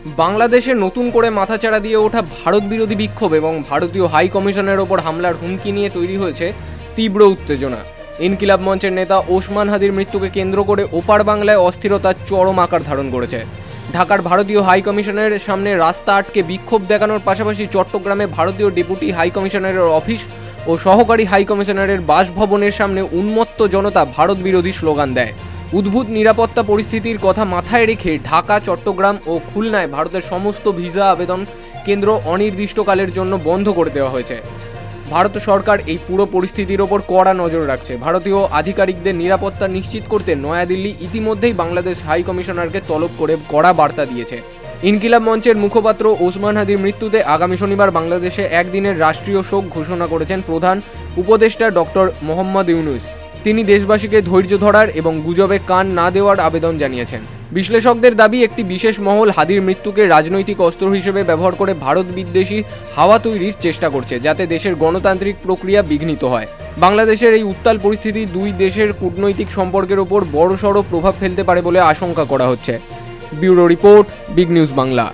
বাংলাদেশে নতুন করে মাথাচাড়া দিয়ে ওঠা ভারত বিরোধী বিক্ষোভ এবং ভারতীয় হাই কমিশনের ওপর হামলার হুমকি নিয়ে তৈরি হয়েছে তীব্র উত্তেজনা। ইনকিলাব মঞ্চের নেতা ওসমান হাদির মৃত্যুকে কেন্দ্র করে ওপার বাংলায় অস্থিরতা চরম আকার ধারণ করেছে। ঢাকার ভারতীয় হাই কমিশনের সামনে রাস্তা আটকে বিক্ষোভ দেখানোর পাশাপাশি চট্টগ্রামে ভারতীয় ডেপুটি হাই কমিশনারের অফিস ও সহকারী হাই কমিশনারের বাসভবনের সামনে উন্মত্ত জনতা ভারত বিরোধী স্লোগান দেয়। উদ্ভূত নিরাপত্তা পরিস্থিতির কথা মাথায় রেখে ঢাকা, চট্টগ্রাম ও খুলনায় ভারতের সমস্ত ভিসা আবেদন কেন্দ্র অনির্দিষ্টকালের জন্য বন্ধ করে দেওয়া হয়েছে। ভারত সরকার এই পুরো পরিস্থিতির ওপর কড়া নজর রাখছে। ভারতীয় আধিকারিকদের নিরাপত্তা নিশ্চিত করতে নয়াদিল্লি ইতিমধ্যেই বাংলাদেশ হাই কমিশনারকে তলব করে কড়া বার্তা দিয়েছে। ইনকিলাব মঞ্চের মুখপাত্র ওসমান হাদির মৃত্যুতে আগামী শনিবার বাংলাদেশে একদিনের রাষ্ট্রীয় শোক ঘোষণা করেছেন প্রধান উপদেষ্টা ডক্টর মোহাম্মদ ইউনূস। তিনি দেশবাসীকে ধৈর্য ধরার এবং গুজবে কান না দেওয়ার আবেদন জানিয়েছেন। বিশ্লেষকদের দাবি, একটি বিশেষ মহল হাদির মৃত্যুকে রাজনৈতিক অস্ত্র হিসেবে ব্যবহার করে ভারত বিদ্বেষী হাওয়া তৈরির চেষ্টা করছে, যাতে দেশের গণতান্ত্রিক প্রক্রিয়া বিঘ্নিত হয়। বাংলাদেশের এই উত্তাল পরিস্থিতি দুই দেশের কূটনৈতিক সম্পর্কের ওপর বড়সড় প্রভাব ফেলতে পারে বলে আশঙ্কা করা হচ্ছে। Bureau report, big news Bangla.